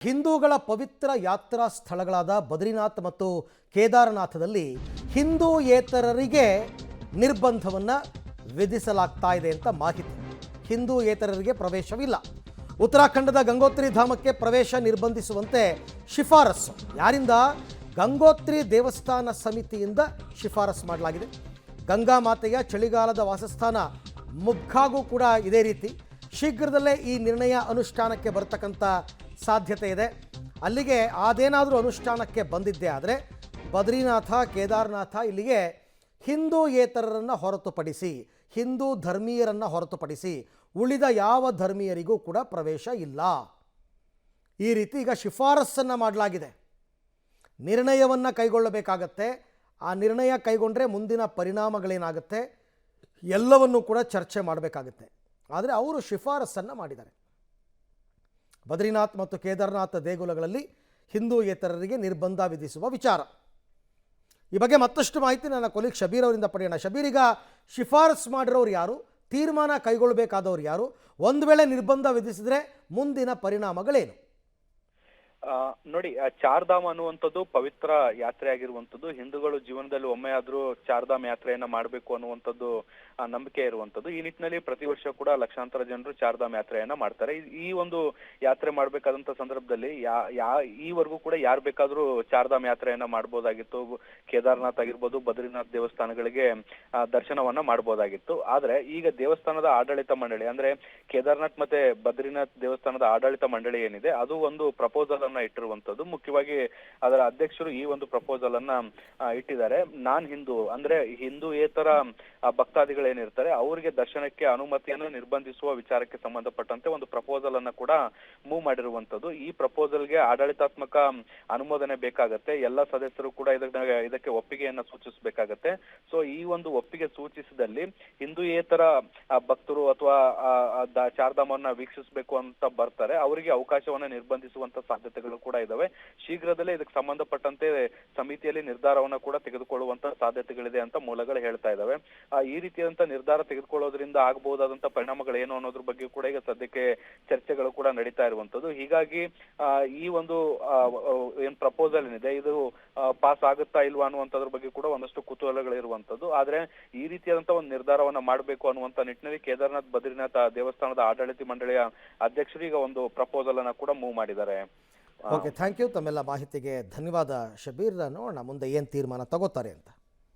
ಹಿಂದೂಗಳ ಪವಿತ್ರ ಯಾತ್ರಾ ಸ್ಥಳಗಳಾದ ಬದ್ರಿನಾಥ್ ಮತ್ತು ಕೇದಾರನಾಥದಲ್ಲಿ ಹಿಂದೂಯೇತರರಿಗೆ ನಿರ್ಬಂಧವನ್ನು ವಿಧಿಸಲಾಗ್ತಾ ಇದೆ ಅಂತ ಮಾಹಿತಿ. ಹಿಂದೂಯೇತರರಿಗೆ ಪ್ರವೇಶವಿಲ್ಲ. ಉತ್ತರಾಖಂಡದ ಗಂಗೋತ್ರಿ ಧಾಮಕ್ಕೆ ಪ್ರವೇಶ ನಿರ್ಬಂಧಿಸುವಂತೆ ಶಿಫಾರಸು ಯಾರಿಂದ? ಗಂಗೋತ್ರಿ ದೇವಸ್ಥಾನ ಸಮಿತಿಯಿಂದ ಶಿಫಾರಸು ಮಾಡಲಾಗಿದೆ. ಗಂಗಾ ಮಾತೆಯ ಚಳಿಗಾಲದ ವಾಸಸ್ಥಾನ ಮುಗ್ಗಾಗೂ ಕೂಡ ಇದೇ ರೀತಿ. ಶೀಘ್ರದಲ್ಲೇ ಈ ನಿರ್ಣಯ ಅನುಷ್ಠಾನಕ್ಕೆ ಬರ್ತಕ್ಕಂಥ ಸಾಧ್ಯತೆ ಇದೆ. ಅಲ್ಲಿಗೆ ಅದೇನಾದರೂ ಅನುಷ್ಠಾನಕ್ಕೆ ಬಂದಿದ್ದೇ ಆದರೆ ಬದ್ರಿನಾಥ ಕೇದಾರನಾಥ ಇಲ್ಲಿಗೆ ಹಿಂದೂಯೇತರರನ್ನು ಹೊರತುಪಡಿಸಿ, ಹಿಂದೂ ಧರ್ಮೀಯರನ್ನು ಹೊರತುಪಡಿಸಿ ಉಳಿದ ಯಾವ ಧರ್ಮೀಯರಿಗೂ ಕೂಡ ಪ್ರವೇಶ ಇಲ್ಲ. ಈ ರೀತಿ ಈಗ ಶಿಫಾರಸನ್ನು ಮಾಡಲಾಗಿದೆ. ನಿರ್ಣಯವನ್ನು ಕೈಗೊಳ್ಳಬೇಕಾಗತ್ತೆ. ಆ ನಿರ್ಣಯ ಕೈಗೊಂಡ್ರೆ ಮುಂದಿನ ಪರಿಣಾಮಗಳೇನಾಗುತ್ತೆ ಎಲ್ಲವನ್ನೂ ಕೂಡ ಚರ್ಚೆ ಮಾಡಬೇಕಾಗುತ್ತೆ. ಆದರೆ ಅವರು ಶಿಫಾರಸನ್ನು ಮಾಡಿದ್ದಾರೆ. ಬದ್ರಿನಾಥ್ ಮತ್ತು ಕೇದಾರನಾಥ ದೇಗುಲಗಳಲ್ಲಿ ಹಿಂದೂಯೇತರರಿಗೆ ನಿರ್ಬಂಧ ವಿಧಿಸುವ ವಿಚಾರ. ಈ ಬಗ್ಗೆ ಮತ್ತಷ್ಟು ಮಾಹಿತಿ ನನ್ನ ಕೊಲೀಗ್ ಶಬೀರ್ ಅವರಿಂದ ಪಡೆಯೋಣ. ಶಬೀರ್, ಈಗ ಶಿಫಾರಸು ಮಾಡಿರೋರು ಯಾರು? ತೀರ್ಮಾನ ಕೈಗೊಳ್ಳಬೇಕಾದವರು ಯಾರು? ಒಂದು ವೇಳೆ ನಿರ್ಬಂಧ ವಿಧಿಸಿದರೆ ಮುಂದಿನ ಪರಿಣಾಮಗಳೇನು? ನೋಡಿ, ಚಾರ್ಧಾಮ್ ಅನ್ನುವಂಥದ್ದು ಪವಿತ್ರ ಯಾತ್ರೆ ಆಗಿರುವಂಥದ್ದು. ಹಿಂದೂಗಳು ಜೀವನದಲ್ಲಿ ಒಮ್ಮೆ ಆದ್ರೂ ಚಾರ್ಧಾಮ್ ಯಾತ್ರೆಯನ್ನ ಮಾಡಬೇಕು ಅನ್ನುವಂಥದ್ದು ನಂಬಿಕೆ ಇರುವಂಥದ್ದು. ಈ ನಿಟ್ಟಿನಲ್ಲಿ ಪ್ರತಿ ವರ್ಷ ಕೂಡ ಲಕ್ಷಾಂತರ ಜನರು ಚಾರ್ಧಾಮ್ ಯಾತ್ರೆಯನ್ನ ಮಾಡ್ತಾರೆ. ಈ ಒಂದು ಯಾತ್ರೆ ಮಾಡ್ಬೇಕಾದಂತ ಸಂದರ್ಭದಲ್ಲಿ ಈವರೆಗೂ ಕೂಡ ಯಾರು ಬೇಕಾದ್ರೂ ಚಾರ್ಧಾಮ್ ಯಾತ್ರೆಯನ್ನ ಮಾಡ್ಬೋದಾಗಿತ್ತು. ಕೇದಾರ್ನಾಥ್ ಆಗಿರ್ಬೋದು, ಬದ್ರಿನಾಥ್ ದೇವಸ್ಥಾನಗಳಿಗೆ ದರ್ಶನವನ್ನ ಮಾಡ್ಬೋದಾಗಿತ್ತು. ಆದ್ರೆ ಈಗ ದೇವಸ್ಥಾನದ ಆಡಳಿತ ಮಂಡಳಿ, ಅಂದ್ರೆ ಕೇದಾರ್ನಾಥ್ ಮತ್ತೆ ಬದ್ರಿನಾಥ್ ದೇವಸ್ಥಾನದ ಆಡಳಿತ ಮಂಡಳಿ ಏನಿದೆ, ಅದು ಒಂದು ಪ್ರಪೋಸಲ್ ಇಟ್ಟಿರುವಂತದ್ದು. ಮುಖ್ಯವಾಗಿ ಅದರ ಅಧ್ಯಕ್ಷರು ಈ ಒಂದು ಪ್ರಪೋಸಲ್ ಅನ್ನ ಇಟ್ಟಿದ್ದಾರೆ. ನಾನ್ ಹಿಂದೂ ಅಂದ್ರೆ ಹಿಂದೂಯೇತರ ಭಕ್ತಾದಿಗಳೇನಿರ್ತಾರೆ ಅವರಿಗೆ ದರ್ಶನಕ್ಕೆ ಅನುಮತಿಯನ್ನು ನಿರ್ಬಂಧಿಸುವ ವಿಚಾರಕ್ಕೆ ಸಂಬಂಧಪಟ್ಟಂತೆ ಒಂದು ಪ್ರಪೋಸಲ್ ಅನ್ನ ಕೂಡ ಮೂವ್ ಮಾಡಿರುವಂತದ್ದು. ಈ ಪ್ರಪೋಸಲ್ಗೆ ಆಡಳಿತಾತ್ಮಕ ಅನುಮೋದನೆ ಬೇಕಾಗತ್ತೆ. ಎಲ್ಲ ಸದಸ್ಯರು ಕೂಡ ಇದಕ್ಕೆ ಒಪ್ಪಿಗೆಯನ್ನ ಸೂಚಿಸಬೇಕಾಗತ್ತೆ. ಸೊ ಈ ಒಂದು ಒಪ್ಪಿಗೆ ಸೂಚಿಸಿದಲ್ಲಿ ಹಿಂದೂಯೇತರ ಭಕ್ತರು ಅಥವಾ ಚಾರ್ಧಾಮನ್ನ ವೀಕ್ಷಿಸಬೇಕು ಅಂತ ಬರ್ತಾರೆ, ಅವರಿಗೆ ಅವಕಾಶವನ್ನ ನಿರ್ಬಂಧಿಸುವಂತ ಸಾಧ್ಯತೆಗಳು ಕೂಡ ಇದಾವೆ. ಶೀಘ್ರದಲ್ಲೇ ಇದಕ್ಕೆ ಸಂಬಂಧಪಟ್ಟಂತೆ ಸಮಿತಿಯಲ್ಲಿ ನಿರ್ಧಾರವನ್ನ ಕೂಡ ತೆಗೆದುಕೊಳ್ಳುವಂತ ಸಾಧ್ಯತೆಗಳಿದೆ ಅಂತ ಮೂಲಗಳು ಹೇಳ್ತಾ ಇದಾವೆ. ಈ ರೀತಿಯಾದಂತ ನಿರ್ಧಾರ ತೆಗೆದುಕೊಳ್ಳೋದ್ರಿಂದ ಆಗಬಹುದಾದಂತ ಪರಿಣಾಮಗಳೇನು ಅನ್ನೋದ್ರ ಬಗ್ಗೆ ಕೂಡ ಈಗ ಸದ್ಯಕ್ಕೆ ಚರ್ಚೆಗಳು ಕೂಡ ನಡೀತಾ ಇರುವಂತದ್ದು. ಹೀಗಾಗಿ ಈ ಒಂದು ಏನ್ ಪ್ರಪೋಸಲ್ ಏನಿದೆ ಇದು ಪಾಸ್ ಆಗುತ್ತಾ ಇಲ್ವಾ ಅನ್ನುವಂಥದ್ರ ಬಗ್ಗೆ ಕೂಡ ಒಂದಷ್ಟು ಕುತೂಹಲಗಳಿರುವಂತದ್ದು. ಆದ್ರೆ ಈ ರೀತಿಯಾದಂತ ಒಂದು ನಿರ್ಧಾರವನ್ನ ಮಾಡಬೇಕು ಅನ್ನುವಂತ ನಿಟ್ಟಿನಲ್ಲಿ ಕೇದಾರ್ನಾಥ್ ಬದ್ರಿನಾಥ ದೇವಸ್ಥಾನದ ಆಡಳಿತ ಮಂಡಳಿಯ ಅಧ್ಯಕ್ಷರು ಈಗ ಒಂದು ಪ್ರಪೋಸಲ್ ಅನ್ನ ಕೂಡ ಮೂವ್ ಮಾಡಿದ್ದಾರೆ. Okay, thank you. ತಮ್ಮೆಲ್ಲ ಮಾಹಿತಿಗೆ ಧನ್ಯವಾದ ಶಬೀರ್. ನೋಡೋಣ ಮುಂದೆ ಏನು ತೀರ್ಮಾನ ತಗೋತಾರೆ ಅಂತ.